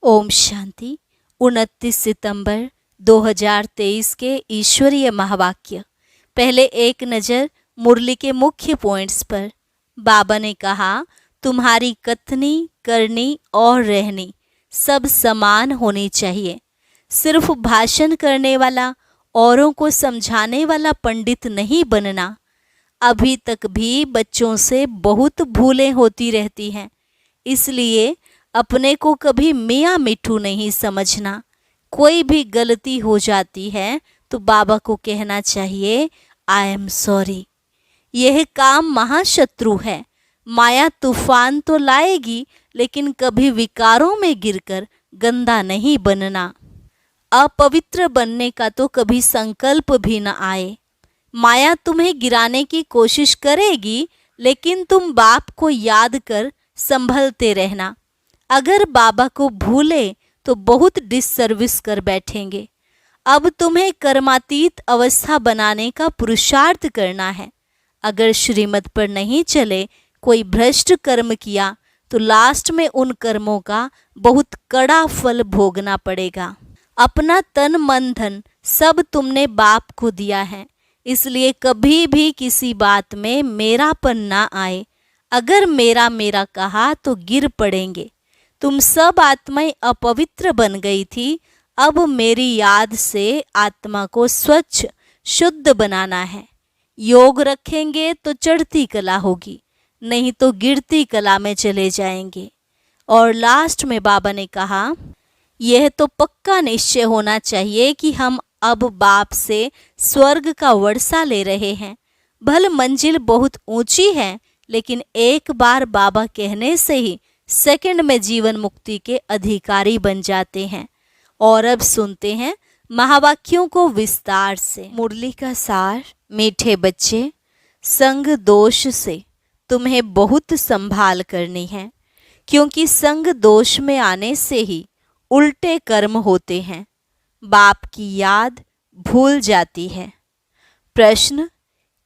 ओम शांति। 29 सितंबर 2023 के ईश्वरीय महावाक्य। पहले एक नज़र मुरली के मुख्य पॉइंट्स पर। बाबा ने कहा, तुम्हारी कथनी, करनी और रहनी सब समान होनी चाहिए। सिर्फ भाषण करने वाला, औरों को समझाने वाला पंडित नहीं बनना। अभी तक भी बच्चों से बहुत भूलें होती रहती हैं, इसलिए अपने को कभी मियाँ मिट्ठू नहीं समझना। कोई भी गलती हो जाती है तो बाबा को कहना चाहिए, आई एम सॉरी। यह काम महाशत्रु है। माया तूफान तो लाएगी, लेकिन कभी विकारों में गिरकर गंदा नहीं बनना। अपवित्र बनने का तो कभी संकल्प भी न आए। माया तुम्हें गिराने की कोशिश करेगी, लेकिन तुम बाप को याद कर संभलते रहना। अगर बाबा को भूले तो बहुत डिससर्विस कर बैठेंगे। अब तुम्हें कर्मातीत अवस्था बनाने का पुरुषार्थ करना है। अगर श्रीमत पर नहीं चले, कोई भ्रष्ट कर्म किया तो लास्ट में उन कर्मों का बहुत कड़ा फल भोगना पड़ेगा। अपना तन मन धन सब तुमने बाप को दिया है, इसलिए कभी भी किसी बात में मेरापन ना आए। अगर मेरा मेरा कहा तो गिर पड़ेंगे। तुम सब आत्माएं अपवित्र बन गई थी, अब मेरी याद से आत्मा को स्वच्छ शुद्ध बनाना है। योग रखेंगे तो चढ़ती कला होगी, नहीं तो गिरती कला में चले जाएंगे। और लास्ट में बाबा ने कहा, यह तो पक्का निश्चय होना चाहिए कि हम अब बाप से स्वर्ग का वर्षा ले रहे हैं। भले मंजिल बहुत ऊंची है, लेकिन एक बार बाबा कहने से ही सेकंड में जीवन मुक्ति के अधिकारी बन जाते हैं। और अब सुनते हैं महावाक्यों को विस्तार से। मुरली का सार। मीठे बच्चे, संग दोष से तुम्हें बहुत संभाल करनी है, क्योंकि संग दोष में आने से ही उल्टे कर्म होते हैं। बाप की याद भूल जाती है। प्रश्न,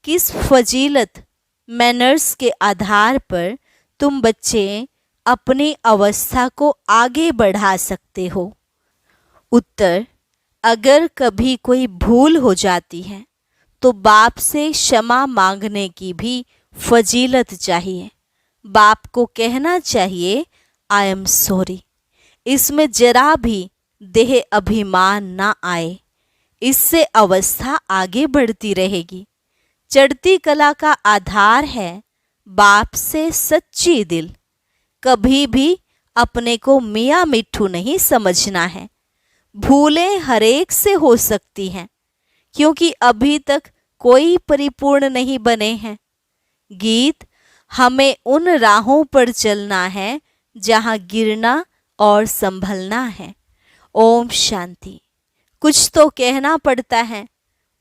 किस फजीलत मैनर्स के आधार पर तुम बच्चे अपनी अवस्था को आगे बढ़ा सकते हो? उत्तर, अगर कभी कोई भूल हो जाती है तो बाप से क्षमा मांगने की भी फजीलत चाहिए। बाप को कहना चाहिए, आई एम सॉरी। इसमें जरा भी देह अभिमान ना आए, इससे अवस्था आगे बढ़ती रहेगी। चढ़ती कला का आधार है बाप से सच्ची दिल। कभी भी अपने को मियाँ मिट्ठू नहीं समझना है। भूलें हरेक से हो सकती हैं, क्योंकि अभी तक कोई परिपूर्ण नहीं बने हैं। गीत, हमें उन राहों पर चलना है जहाँ गिरना और संभलना है। ओम शांति। कुछ तो कहना पड़ता है,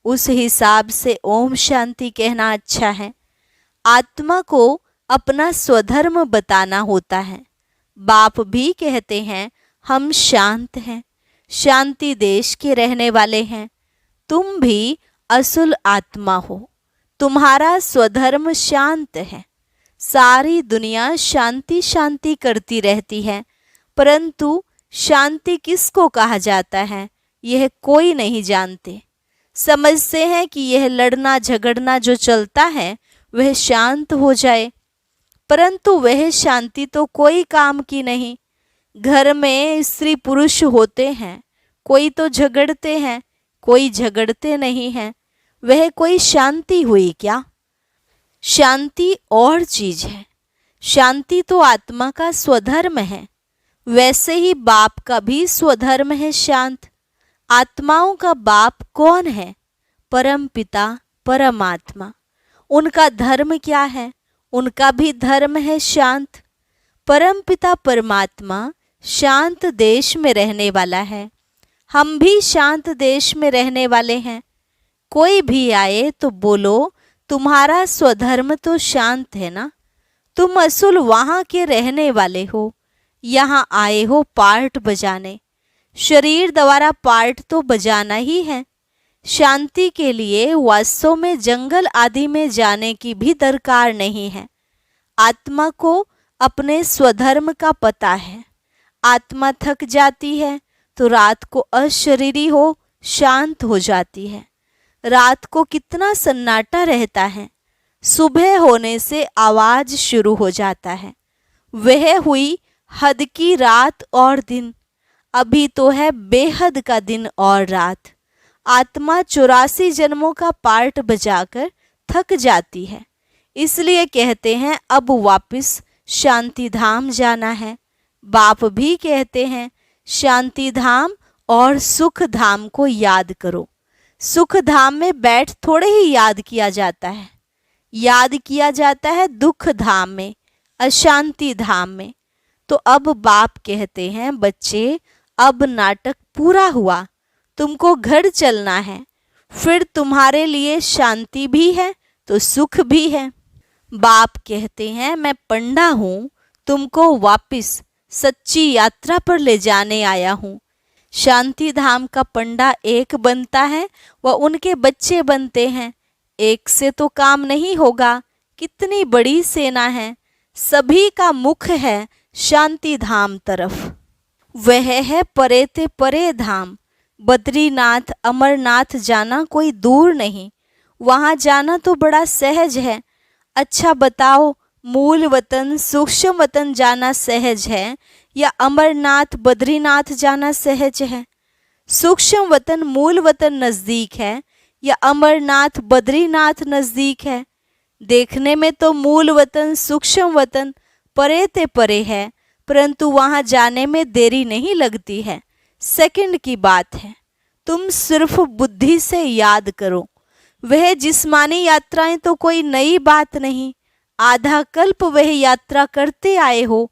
उस हिसाब से ओम शांति कहना अच्छा है। आत्मा को अपना स्वधर्म बताना होता है। बाप भी कहते हैं, हम शांत हैं, शांति देश के रहने वाले हैं। तुम भी असुल आत्मा हो, तुम्हारा स्वधर्म शांत है। सारी दुनिया शांति शांति करती रहती है, परंतु शांति किसको कहा जाता है यह कोई नहीं जानते। समझते हैं कि यह लड़ना झगड़ना जो चलता है वह शांत हो जाए, परंतु वह शांति तो कोई काम की नहीं। घर में स्त्री पुरुष होते हैं, कोई तो झगड़ते हैं, कोई झगड़ते नहीं हैं। वह कोई शांति हुई क्या? शांति और चीज है। शांति तो आत्मा का स्वधर्म है। वैसे ही बाप का भी स्वधर्म है शांत। आत्माओं का बाप कौन है? परम पिता परमात्मा। उनका धर्म क्या है? उनका भी धर्म है शांत। परम पिता परमात्मा शांत देश में रहने वाला है। हम भी शांत देश में रहने वाले हैं। कोई भी आए तो बोलो, तुम्हारा स्वधर्म तो शांत है ना? तुम असुल वहाँ के रहने वाले हो, यहाँ आए हो पार्ट बजाने। शरीर द्वारा पार्ट तो बजाना ही है। शांति के लिए वास्तव में जंगल आदि में जाने की भी दरकार नहीं है। आत्मा को अपने स्वधर्म का पता है। आत्मा थक जाती है तो रात को अशरीरी हो शांत हो जाती है। रात को कितना सन्नाटा रहता है, सुबह होने से आवाज शुरू हो जाता है। वह हुई हद की रात और दिन, अभी तो है बेहद का दिन और रात। आत्मा 84 जन्मों का पार्ट बजाकर थक जाती है, इसलिए कहते हैं अब वापस शांति धाम जाना है। बाप भी कहते हैं शांति धाम और सुख धाम को याद करो। सुख धाम में बैठ थोड़े ही याद किया जाता है, याद किया जाता है दुख धाम में, अशांति धाम में। तो अब बाप कहते हैं बच्चे अब नाटक पूरा हुआ, तुमको घर चलना है, फिर तुम्हारे लिए शांति भी है तो सुख भी है। बाप कहते हैं मैं पंडा हूँ, तुमको वापस सच्ची यात्रा पर ले जाने आया हूँ। शांति धाम का पंडा एक बनता है व उनके बच्चे बनते हैं। एक से तो काम नहीं होगा, कितनी बड़ी सेना है, सभी का मुख है शांति धाम तरफ। वह है परे ते परे धाम। बद्रीनाथ अमरनाथ जाना कोई दूर नहीं, वहाँ जाना तो बड़ा सहज है। अच्छा बताओ, मूल वतन सूक्ष्म वतन जाना सहज है या अमरनाथ बद्रीनाथ जाना सहज है? सूक्ष्म वतन मूल वतन नज़दीक है या अमरनाथ बद्रीनाथ नज़दीक है? देखने में तो मूल वतन सूक्ष्म वतन परे ते परे है, परंतु वहाँ जाने में देरी नहीं लगती है, सेकंड की बात है। तुम सिर्फ बुद्धि से याद करो। वह जिस्मानी यात्राएं तो कोई नई बात नहीं, आधा कल्प वह यात्रा करते आए हो।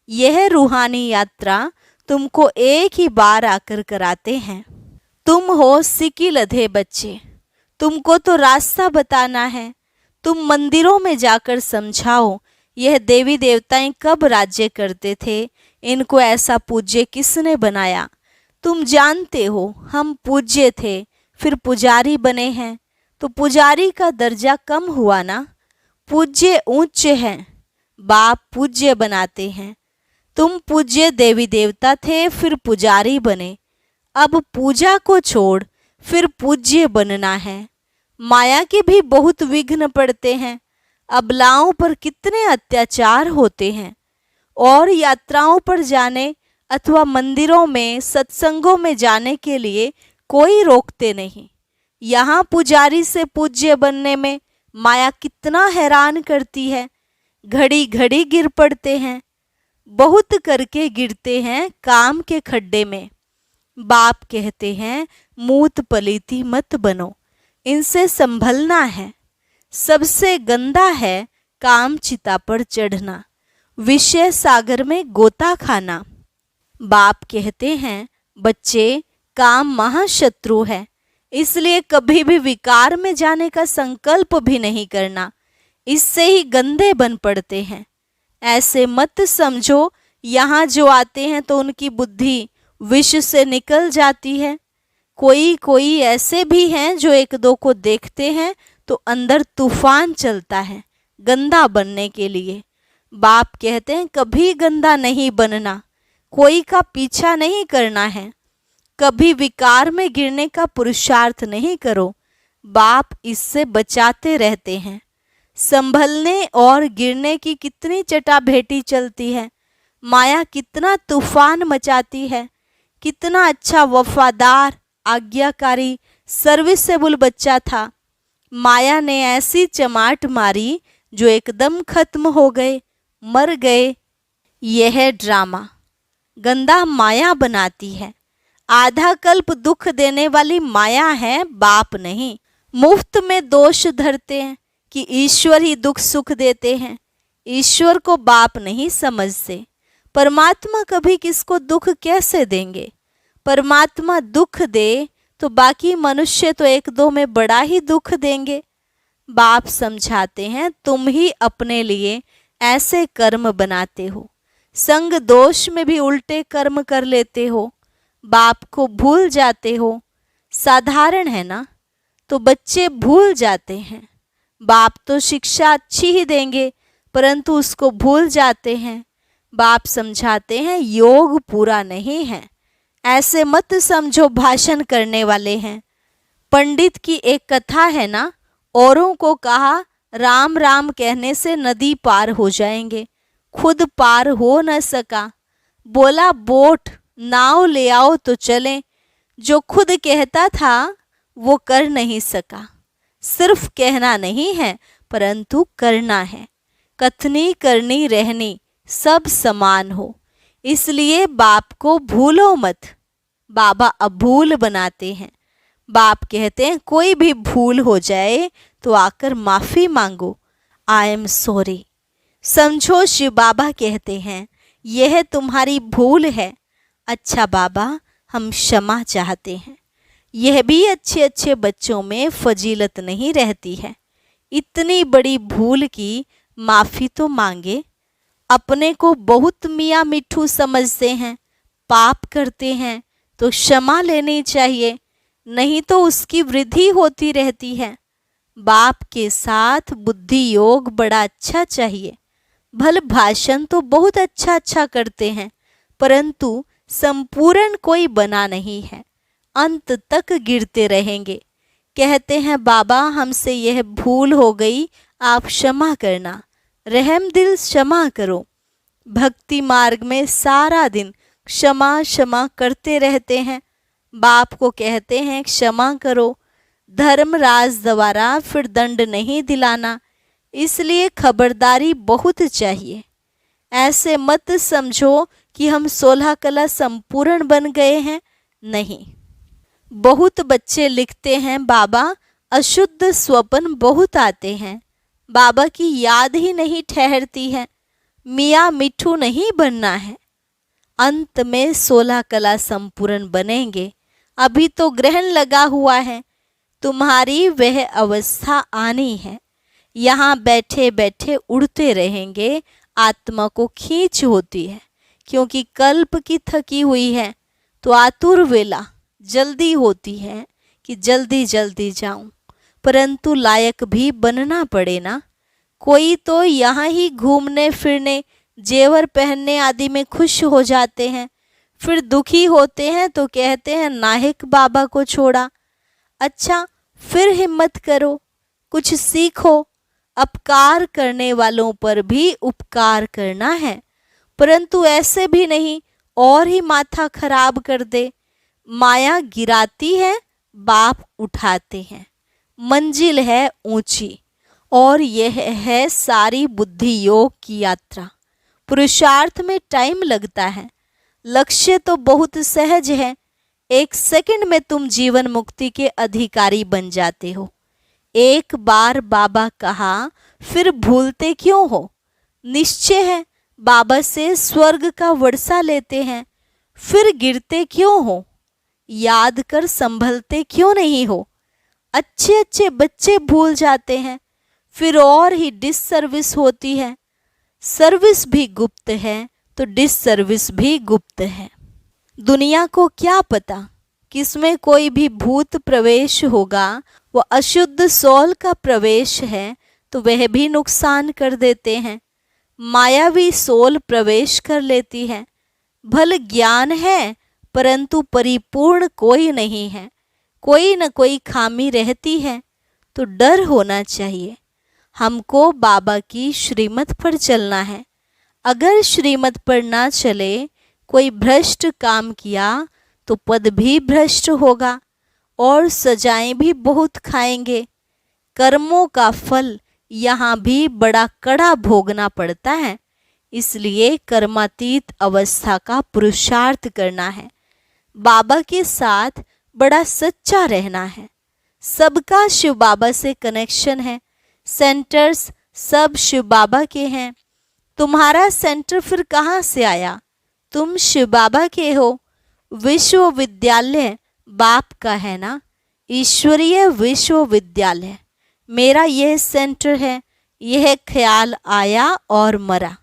यह रूहानी यात्रा तुमको एक ही बार आकर कराते हैं। तुम हो सिकी लधे बच्चे, तुमको तो रास्ता बताना है। तुम मंदिरों में जाकर समझाओ यह देवी देवताएं कब राज्य करते थे, इनको ऐसा पूज्य किसने बनाया। तुम जानते हो हम पूज्य थे, फिर पुजारी बने हैं, तो पुजारी का दर्जा कम हुआ ना। पूज्य ऊंच है, बाप पूज्य बनाते हैं। तुम पूज्य देवी देवता थे, फिर पुजारी बने, अब पूजा को छोड़ फिर पूज्य बनना है। माया के भी बहुत विघ्न पड़ते हैं, अबलाओं पर कितने अत्याचार होते हैं। और यात्राओं पर जाने अथवा मंदिरों में सत्संगों में जाने के लिए कोई रोकते नहीं। यहाँ पुजारी से पूज्य बनने में माया कितना हैरान करती है, घड़ी घड़ी गिर पड़ते हैं, बहुत करके गिरते हैं काम के खड्डे में। बाप कहते हैं मूत पलीती मत बनो, इनसे संभलना है। सबसे गंदा है काम चिता पर चढ़ना, विषय सागर में गोता खाना। बाप कहते हैं बच्चे काम महाशत्रु है, इसलिए कभी भी विकार में जाने का संकल्प भी नहीं करना, इससे ही गंदे बन पड़ते हैं। ऐसे मत समझो यहाँ जो आते हैं तो उनकी बुद्धि विष से निकल जाती है। कोई कोई ऐसे भी हैं जो एक दो को देखते हैं तो अंदर तूफान चलता है गंदा बनने के लिए। बाप कहते हैं कभी गंदा नहीं बनना, कोई का पीछा नहीं करना है, कभी विकार में गिरने का पुरुषार्थ नहीं करो। बाप इससे बचाते रहते हैं। संभलने और गिरने की कितनी चटाभेटी चलती है, माया कितना तूफान मचाती है। कितना अच्छा वफादार आज्ञाकारी सर्विसेबल बच्चा था, माया ने ऐसी चमाट मारी जो एकदम खत्म हो गए, मर गए। यह ड्रामा गंदा माया बनाती है। आधा कल्प दुख देने वाली माया है, बाप नहीं। मुफ्त में दोष धरते हैं कि ईश्वर ही दुख सुख देते हैं। ईश्वर को बाप नहीं समझते। परमात्मा कभी किसको दुख कैसे देंगे? परमात्मा दुख दे तो बाकी मनुष्य तो एक दो में बड़ा ही दुख देंगे। बाप समझाते हैं तुम ही अपने लिए ऐसे कर्म बनाते हो, संग दोष में भी उल्टे कर्म कर लेते हो, बाप को भूल जाते हो। साधारण है ना, तो बच्चे भूल जाते हैं। बाप तो शिक्षा अच्छी ही देंगे परंतु उसको भूल जाते हैं। बाप समझाते हैं योग पूरा नहीं है, ऐसे मत समझो भाषण करने वाले हैं। पंडित की एक कथा है ना, औरों को कहा राम राम कहने से नदी पार हो जाएंगे, खुद पार हो न सका। बोला बोट नाव ले आओ तो चलें। जो खुद कहता था वो कर नहीं सका। सिर्फ कहना नहीं है परंतु करना है। कथनी करनी रहनी सब समान हो, इसलिए बाप को भूलो मत। बाबा अभूल बनाते हैं। बाप कहते हैं कोई भी भूल हो जाए तो आकर माफ़ी मांगो, आई एम सॉरी। समझो शिव बाबा कहते हैं यह तुम्हारी भूल है। अच्छा बाबा हम क्षमा चाहते हैं। यह भी अच्छे अच्छे बच्चों में फजीलत नहीं रहती है। इतनी बड़ी भूल की माफ़ी तो मांगे। अपने को बहुत मियाँ मिठू समझते हैं, पाप करते हैं तो क्षमा लेनी चाहिए, नहीं तो उसकी वृद्धि होती रहती है। बाप के साथ बुद्धि योग बड़ा अच्छा चाहिए। भल भाषण तो बहुत अच्छा अच्छा करते हैं परंतु संपूर्ण कोई बना नहीं है, अंत तक गिरते रहेंगे। कहते हैं बाबा हमसे यह भूल हो गई, आप क्षमा करना, रहम दिल क्षमा करो। भक्ति मार्ग में सारा दिन क्षमा क्षमा करते रहते हैं। बाप को कहते हैं क्षमा करो, धर्मराज द्वारा फिर दंड नहीं दिलाना, इसलिए खबरदारी बहुत चाहिए। ऐसे मत समझो कि हम 16 कला संपूर्ण बन गए हैं, नहीं। बहुत बच्चे लिखते हैं बाबा अशुद्ध स्वप्न बहुत आते हैं, बाबा की याद ही नहीं ठहरती है, मियाँ मिठू नहीं बनना है। अंत में 16 कला संपूर्ण बनेंगे। अभी तो ग्रहण लगा हुआ है, तुम्हारी वह अवस्था आनी है। यहाँ बैठे बैठे उड़ते रहेंगे, आत्मा को खींच होती है, क्योंकि कल्प की थकी हुई है तो आतुर वेला जल्दी होती है कि जल्दी जल्दी जाऊं, परंतु लायक भी बनना पड़े ना। कोई तो यहाँ ही घूमने फिरने जेवर पहनने आदि में खुश हो जाते हैं, फिर दुखी होते हैं तो कहते हैं नाहिक बाबा को छोड़ा। अच्छा फिर हिम्मत करो, कुछ सीखो। अपकार करने वालों पर भी उपकार करना है, परंतु ऐसे भी नहीं और ही माथा खराब कर दे। माया गिराती है, बाप उठाते हैं। मंजिल है ऊंची और यह है सारी बुद्धि योग की यात्रा। पुरुषार्थ में टाइम लगता है, लक्ष्य तो बहुत सहज है। 1 सेकंड में तुम जीवन मुक्ति के अधिकारी बन जाते हो। एक बार बाबा कहा फिर भूलते क्यों हो? निश्चय है बाबा से स्वर्ग का वर्षा लेते हैं, फिर गिरते क्यों हो? याद कर संभलते क्यों नहीं हो? अच्छे अच्छे बच्चे भूल जाते हैं, फिर और ही डिससर्विस होती है। सर्विस भी गुप्त है तो डिससर्विस भी गुप्त है। दुनिया को क्या पता किसमें कोई भी भूत प्रवेश होगा, वो अशुद्ध सोल का प्रवेश है तो वह भी नुकसान कर देते हैं। मायावी सोल प्रवेश कर लेती है। भल ज्ञान है परंतु परिपूर्ण कोई नहीं है, कोई न कोई खामी रहती है, तो डर होना चाहिए। हमको बाबा की श्रीमत पर चलना है। अगर श्रीमत पर ना चले, कोई भ्रष्ट काम किया तो पद भी भ्रष्ट होगा और सजाएं भी बहुत खाएंगे। कर्मों का फल यहाँ भी बड़ा कड़ा भोगना पड़ता है, इसलिए कर्मातीत अवस्था का पुरुषार्थ करना है। बाबा के साथ बड़ा सच्चा रहना है। सबका शिव बाबा से कनेक्शन है, सेंटर्स सब शिव बाबा के हैं। तुम्हारा सेंटर फिर कहाँ से आया? तुम शिव बाबा के हो। विश्वविद्यालय बाप का है ना, ईश्वरीय विश्वविद्यालय। मेरा यह सेंटर है, यह ख्याल आया और मरा।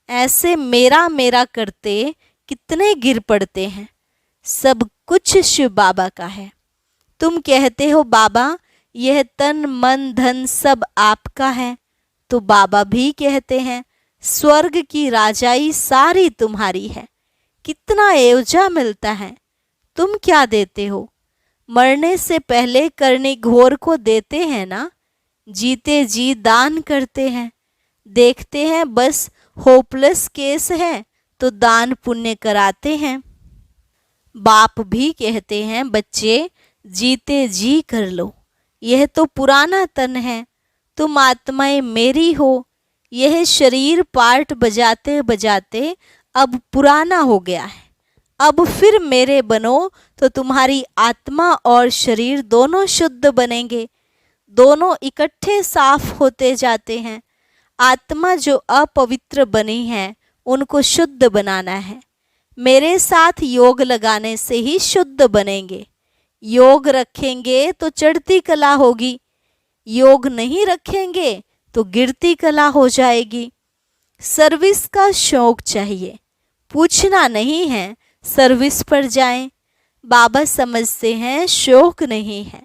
ऐसे मेरा मेरा करते कितने गिर पड़ते हैं। सब कुछ शिव बाबा का है। तुम कहते हो बाबा यह तन मन धन सब आपका है, तो बाबा भी कहते हैं स्वर्ग की राजाई सारी तुम्हारी है। कितना एवजा मिलता है, तुम क्या देते हो? मरने से पहले करनी घोर को देते हैं ना, जीते जी दान करते हैं। देखते हैं बस होपलेस केस है तो दान पुण्य कराते हैं। बाप भी कहते हैं बच्चे जीते जी कर लो, यह तो पुराना तन है, तुम आत्माएं मेरी हो। यह शरीर पार्ट बजाते बजाते अब पुराना हो गया है। अब फिर मेरे बनो तो तुम्हारी आत्मा और शरीर दोनों शुद्ध बनेंगे। दोनों इकट्ठे साफ होते जाते हैं। आत्मा जो अपवित्र बनी है उनको शुद्ध बनाना है। मेरे साथ योग लगाने से ही शुद्ध बनेंगे। योग रखेंगे तो चढ़ती कला होगी, योग नहीं रखेंगे तो गिरती कला हो जाएगी। सर्विस का शौक चाहिए, पूछना नहीं है, सर्विस पर जाएं। बाबा समझते हैं शौक नहीं है।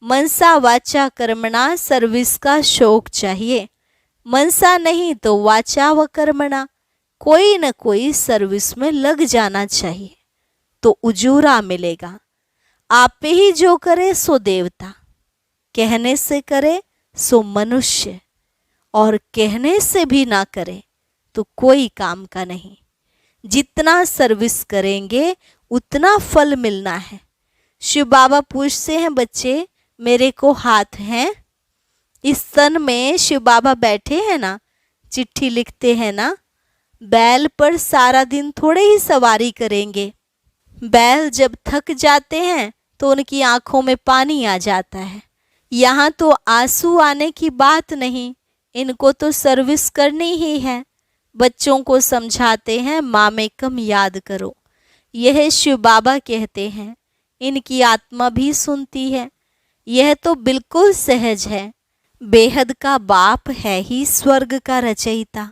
मनसा वाचा कर्मणा सर्विस का शौक चाहिए। मनसा नहीं तो वाचा व कर्मणा, कोई न कोई सर्विस में लग जाना चाहिए तो उजूरा मिलेगा। आप ही जो करे सो देवता, कहने से करे सो मनुष्य, और कहने से भी ना करे तो कोई काम का नहीं। जितना सर्विस करेंगे उतना फल मिलना है। शिव बाबा पूछते हैं बच्चे मेरे को हाथ हैं? इस तन में शिव बाबा बैठे हैं ना, चिट्ठी लिखते हैं ना। बैल पर सारा दिन थोड़े ही सवारी करेंगे। बैल जब थक जाते हैं तो उनकी आंखों में पानी आ जाता है। यहाँ तो आंसू आने की बात नहीं, इनको तो सर्विस करनी ही है। बच्चों को समझाते हैं माँ में कम याद करो, यह शिव बाबा कहते हैं। इनकी आत्मा भी सुनती है। यह तो बिल्कुल सहज है। बेहद का बाप है ही स्वर्ग का रचयिता।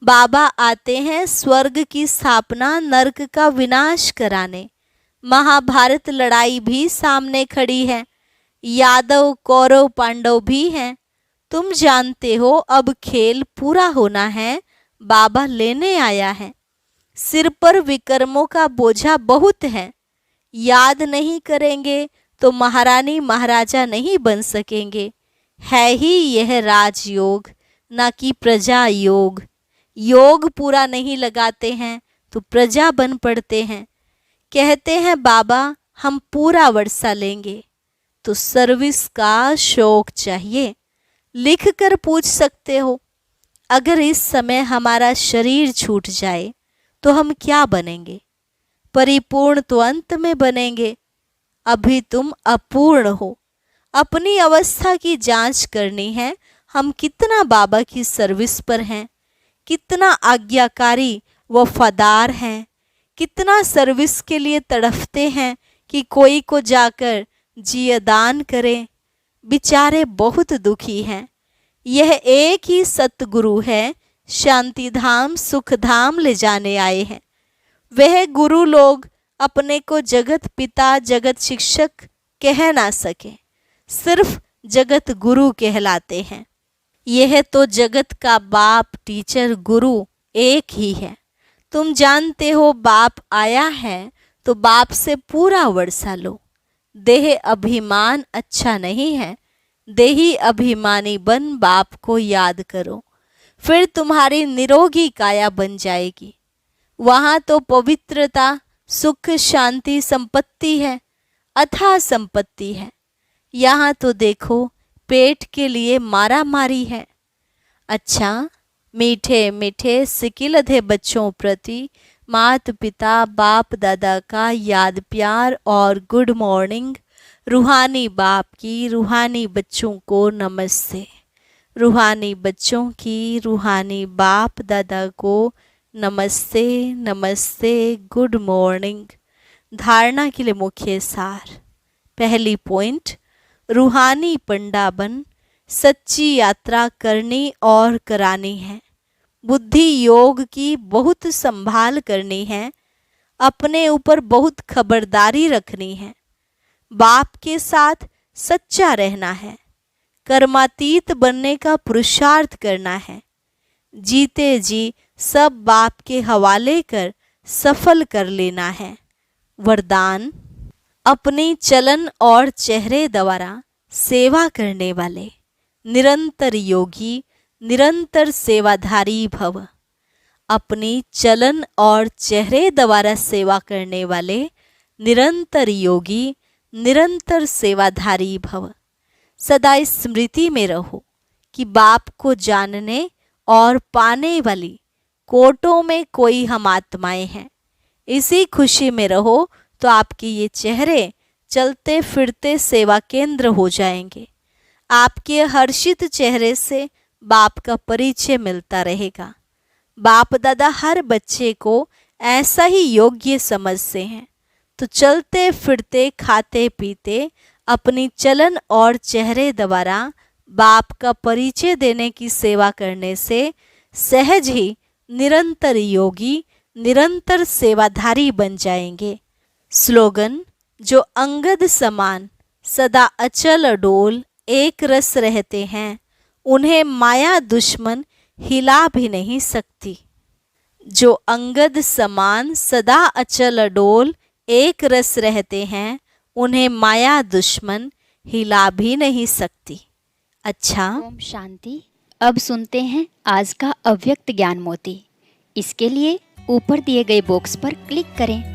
बाबा आते हैं स्वर्ग की स्थापना, नरक का विनाश कराने। महाभारत लड़ाई भी सामने खड़ी है। यादव कौरव पांडव भी हैं। तुम जानते हो अब खेल पूरा होना है, बाबा लेने आया है। सिर पर विक्रमों का बोझा बहुत है। याद नहीं करेंगे तो महारानी महाराजा नहीं बन सकेंगे। है ही यह राजयोग, ना कि प्रजा योग। योग पूरा नहीं लगाते हैं तो प्रजा बन पड़ते हैं। कहते हैं बाबा हम पूरा वर्षा लेंगे, तो सर्विस का शौक चाहिए। लिख कर पूछ सकते हो, अगर इस समय हमारा शरीर छूट जाए तो हम क्या बनेंगे? परिपूर्ण तो अंत में बनेंगे। अभी तुम अपूर्ण हो। अपनी अवस्था की जांच करनी है। हम कितना बाबा की सर्विस पर हैं, कितना आज्ञाकारी वफादार हैं, कितना सर्विस के लिए तड़फते हैं कि कोई को जाकर जियदान करें। बेचारे बहुत दुखी हैं। यह एक ही सतगुरु है, शांति धाम सुख धाम ले जाने आए हैं। वह गुरु लोग अपने को जगत पिता जगत शिक्षक कह ना सके, सिर्फ जगत गुरु कहलाते हैं। यह तो जगत का बाप टीचर गुरु एक ही है। तुम जानते हो बाप आया है तो बाप से पूरा वर्षा लो। देह अभिमान अच्छा नहीं है। देही अभिमानी बन बाप को याद करो, फिर तुम्हारी निरोगी काया बन जाएगी। वहाँ तो पवित्रता सुख शांति संपत्ति है, अथाह संपत्ति है। यहाँ तो देखो पेट के लिए मारा मारी है। अच्छा, मीठे मीठे सिकिलधे बच्चों प्रति माता पिता बाप दादा का याद प्यार और गुड मॉर्निंग। रूहानी बाप की रूहानी बच्चों को नमस्ते। रूहानी बच्चों की रूहानी बाप दादा को नमस्ते नमस्ते, गुड मॉर्निंग। धारणा के लिए मुख्य सार। पहली पॉइंट, रूहानी पंडा बन सच्ची यात्रा करनी और करानी है। बुद्धि योग की बहुत संभाल करनी है। अपने ऊपर बहुत खबरदारी रखनी है। बाप के साथ सच्चा रहना है। कर्मातीत बनने का पुरुषार्थ करना है। जीते जी सब बाप के हवाले कर सफल कर लेना है। वरदान, अपनी चलन और चेहरे द्वारा सेवा करने वाले निरंतर योगी, निरंतर सेवाधारी भव। अपनी चलन और चेहरे द्वारा सेवा करने वाले निरंतर योगी, निरंतर सेवाधारी भव। सदा इस स्मृति में रहो कि बाप को जानने और पाने वाली कोटों में कोई हम आत्माएं हैं। इसी खुशी में रहो तो आपके ये चेहरे चलते फिरते सेवा केंद्र हो जाएंगे। आपके हर्षित चेहरे से बाप का परिचय मिलता रहेगा। बाप दादा हर बच्चे को ऐसा ही योग्य समझते हैं। तो चलते फिरते खाते पीते अपनी चलन और चेहरे द्वारा बाप का परिचय देने की सेवा करने से सहज ही निरंतर योगी, निरंतर सेवाधारी बन जाएंगे। स्लोगन, जो अंगद समान सदा अचल अडोल एक रस रहते हैं, उन्हें माया दुश्मन हिला भी नहीं सकती। जो अंगद समान सदा अचल अडोल एक रस रहते हैं, उन्हें माया दुश्मन हिला भी नहीं सकती। अच्छा, ओम शांति। अब सुनते हैं आज का अव्यक्त ज्ञान मोती। इसके लिए ऊपर दिए गए बॉक्स पर क्लिक करें।